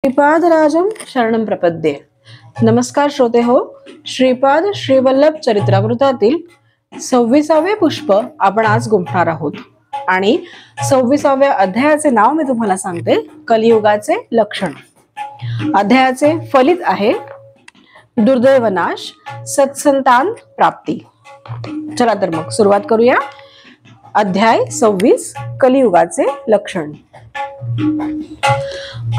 श्रीपादराजं शरणं प्रपद्ये. नमस्कार श्रोते हो. श्रीपाद श्रीवल्लभ चरित्रामृतातील 26वे पुष्प आपण आज गुंफणार आहोत आणि 26व्या अध्यायाचे नाव मी तुम्हाला सांगते, कलियुगाचे लक्षण. अध्यायाचे फलित आहे दुर्दैव नाश, सत्संतान प्राप्ती. चला तर मग सुरुवात करूया. अध्याय 26, कलियुगाचे लक्षण.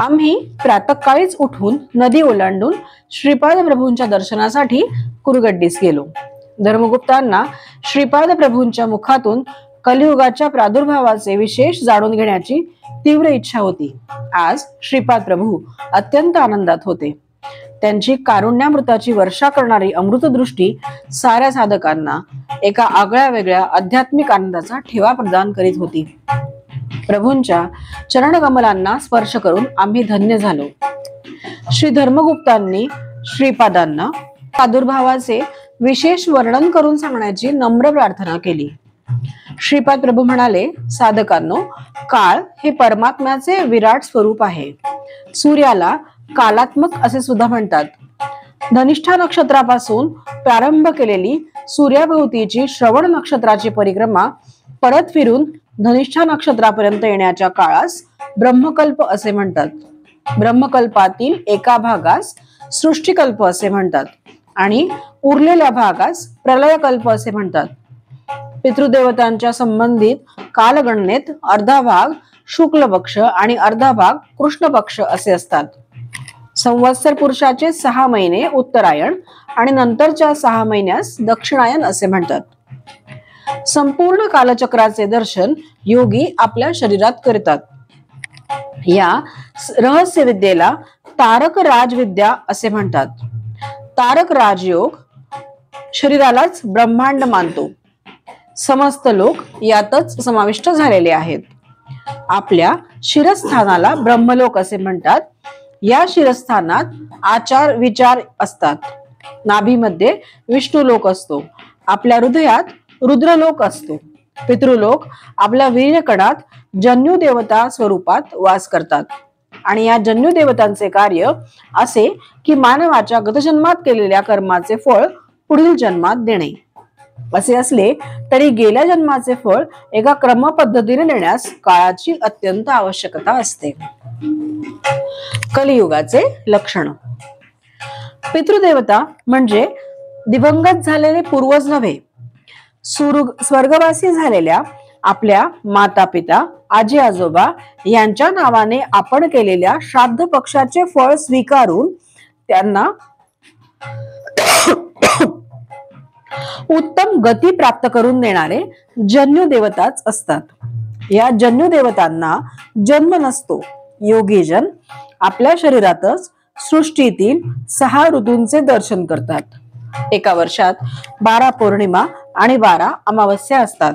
आम्ही प्रातःकाळीच उठून नदी ओलांडून श्रीपाद प्रभूंच्या दर्शनासाठी कुरगड्डीस गेलो. धर्मगुप्तांना श्रीपाद प्रभूंच्या मुखातून कलियुगाच्या प्रादुर्भावाचे विशेष जाणून घेण्याची तीव्र इच्छा होती. आज श्रीपाद प्रभू अत्यंत आनंदात होते. त्यांची कारुण्यामृताची वर्षा करणारी अमृतदृष्टी साऱ्या साधकांना एका आगळ्या वेगळ्या आध्यात्मिक आनंदाचा ठेवा प्रदान करीत होती. प्रभूंच्या चरणकमलांना स्पर्श करून आम्ही धन्य झालो. श्री धर्मगुप्तांनी श्रीपादांना प्रादुर्भावाचे विशेष वर्णन करून सांगण्याची नम्र प्रार्थना केली. श्रीपाद प्रभू म्हणाले, साधकांनो, काळ हे परमात्म्याचे विराट स्वरूप आहे. सूर्याला कालात्मक असे सुद्धा म्हणतात. धनिष्ठा नक्षत्रापासून प्रारंभ केलेली सूर्याभोवतीची श्रवण नक्षत्राची परिक्रमा परत फिरून धनिष्ठा नक्षत्रापर्यंत येण्याच्या काळास ब्रह्मकल्प असे म्हणतात. ब्रह्मकल्पातील एका भागास सृष्टिकल्प असे म्हणतात आणि उरलेल्या भागास प्रलयकल्प असे म्हणतात. पितृदेवतांच्या संबंधित कालगणनेत अर्धा भाग शुक्ल पक्ष आणि अर्धा भाग कृष्ण पक्ष असे असतात. संवत्सर पुरुषाचे 6 महिने उत्तरायण आणि नंतरच्या 6 महिन्यास दक्षिणायन असे म्हणतात. संपूर्ण कालचक्राचे दर्शन योगी आपल्या शरीरात करतात. या रहस्य विद्येला तारक राजविद्या असे म्हणतात. तारक राजयोग शरीरालाच ब्रह्मांड मानतो. समस्त लोक यातच समाविष्ट झालेले आहेत. आपल्या शिरस्थानाला ब्रह्मलोक असे म्हणतात. या शिरस्थानात आचार विचार असतात. नाभीमध्ये विष्णुलोक असतो. आपल्या हृदयात रुद्रलोक असतो. पितृलोक आपल्या वीर्यकणात जन्यू देवता स्वरूपात वास करतात आणि या जन्यू देवतांचे कार्य असे की मानवाच्या गतजन्मात केलेल्या कर्माचे फळ पुढील जन्मात देणे. असे असले तरी गेल्या जन्माचे फळ एका क्रम पद्धतीने देण्यास काळाची अत्यंत आवश्यकता असते. कलियुगाचे लक्षण. पितृदेवता म्हणजे दिवंगत झालेले पूर्वज नव्हे. स्वर्गवासी झालेल्या आपल्या माता पिता आजी आजोबा यांच्या नावाने आपण केलेल्या श्राद्ध पक्षाचे फळ स्वीकारून त्यांना उत्तम गती प्राप्त करून देणारे जन्यू देवताच असतात. या जन्यू देवतांना जन्म नसतो. योगीजन आपल्या शरीरातच सृष्टीतील 6 ऋतूंचे दर्शन करतात. एका वर्षात 12 पौर्णिमा आणि 12 अमावस्या असतात.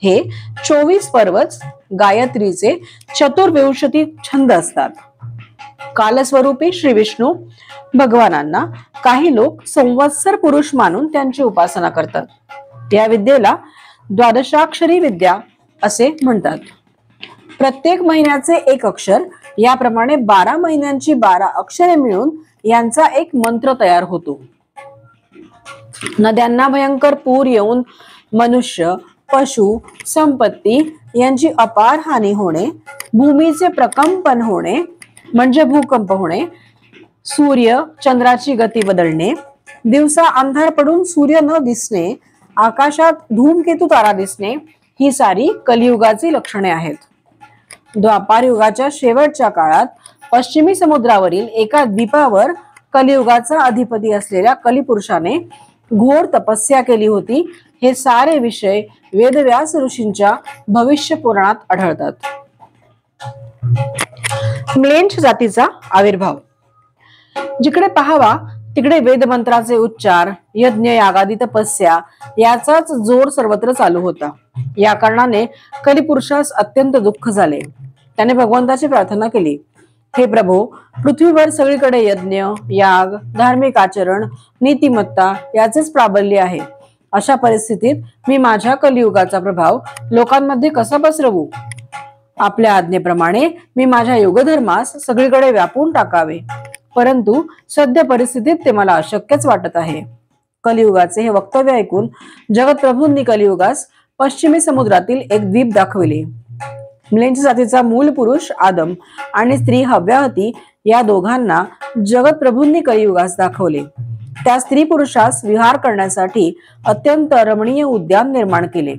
हे 24 पर्वच गायत्रीचे चतुर्विंशती छंद असतात. कालस्वरूपी श्री विष्णू भगवानांना काही लोक संवत्सर पुरुष मानून त्यांची उपासना करतात. या विद्येला द्वादशाक्षरी विद्या असे म्हणतात. प्रत्येक महिन्याचे एक अक्षर, याप्रमाणे 12 महिन्यांची 12 अक्षरे मिळून यांचा एक मंत्र तयार होतो. नद्यांना भयंकर पूर येऊन मनुष्य, पशु, संपत्ती यांची अपार हानी होणे, भूमीचे प्रकंपन होणे म्हणजे भूकंप होणे, सूर्य चंद्राची गती बदलणे, दिवसा अंधार पडून सूर्य न दिसणे, आकाशात धूमकेतू तारा दिसणे, ही सारी कलियुगाची लक्षणे आहेत. द्वापार युगाच्या शेवटच्या काळात पश्चिमी समुद्रावरील एका द्वीपावर कलियुगाचा अधिपती असलेल्या कलिपुरुषाने घोर तपस्या केली होती. हे सारे विषय वेदव्यास ऋषींच्या भविष्य पुराणात आढळतात. म्लेंछ जातीचा आविर्भाव. जिकडे पाहावा तिकडे वेदमंत्राचे उच्चार, यज्ञ यागादी तपस्या याचाच जोर सर्वत्र चालू होता. या कारणाने कलिपुरुषास अत्यंत दुःख झाले. त्याने भगवंताची प्रार्थना केली, हे प्रभो, पृथ्वीवर सगळीकडे यज्ञ याग, धार्मिक आचरण, नीतिमत्ता याचेच प्राबल्य आहे. अशा परिस्थितीत मी माझ्या कलियुगाचा प्रभाव लोकांमध्ये कसा पसरवू? आपल्या आज्ञेप्रमाणे मी माझ्या योगधर्मास सगळीकडे व्यापून टाकावे, परंतु सद्य परिस्थितीत ते मला अशक्यच वाटत आहे. कलियुगाचे हे वक्तव्य ऐकून जगतप्रभूंनी कलियुगास पश्चिमी समुद्रातील एक द्वीप दाखविले. म्लेंच जातीचा मूल पुरुष आदम आणि स्त्री हव्याहती या दोघांना जगतप्रभूंनी कलियुगास दाखवले. त्या स्त्री पुरुषास विहार करण्यासाठी अत्यंत रमणीय उद्यान निर्माण केले.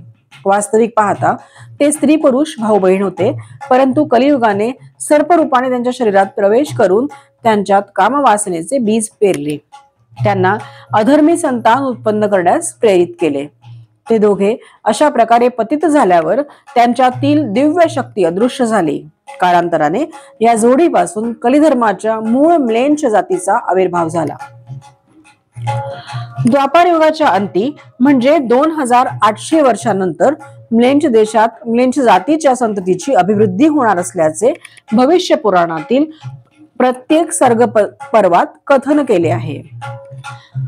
वास्तविक पाहता ते स्त्री पुरुष भाऊ बहीण होते, परंतु कलियुगाने सर्परूपाने त्यांच्या शरीरात प्रवेश करून त्यांच्यात कामवासनेचे बीज पेरले. त्यांना अधर्मी संतान उत्पन्न करण्यास प्रेरित केले. ते दोघे अशा प्रकारे पतित झाल्यावर त्यांच्यातील दिव्य शक्ती अदृश्य झाली. कालांतराने या जोडीपासून कलिधर्माच्या मूळ म्लेंच जातीचा आविर्भाव झाला. द्वापार युगाच्या अंती म्हणजे 2800 वर्षांनंतर म्लेंच देशात म्लेंच जातीच्या संततीची अभिवृद्धी होणार असल्याचे भविष्य पुराणातील प्रत्येक सर्ग पर्वात कथन केले आहे.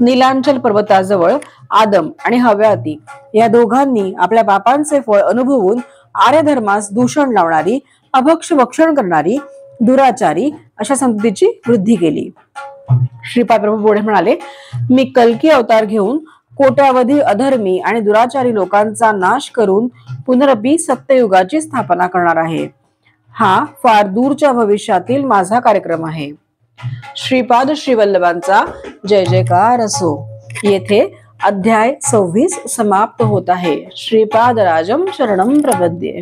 नीलांचल पर्वताजवळ आदम आणि हव्याती या दोघांनी आपल्या पापांचे फळ अनुभवून आर्य धर्मास दूषण लावणारी, अभक्ष भक्षण करणारी, दुराचारी अशा संततीची वृद्धी केली. श्रीपाद प्रभू पुढे म्हणाले, मी कल्की अवतार घेऊन कोट्यावधी अधर्मी आणि दुराचारी लोकांचा नाश करून पुनरपी सत्ययुगाची स्थापना करणार आहे. हा फार दूरच्या भविष्यातील माझा कार्यक्रम आहे. श्रीपाद श्रीवल्लभांचा जय जयकार असो. येथे अध्याय 26 समाप्त होत आहे. श्रीपाद राजम शरणम प्रपद्ये.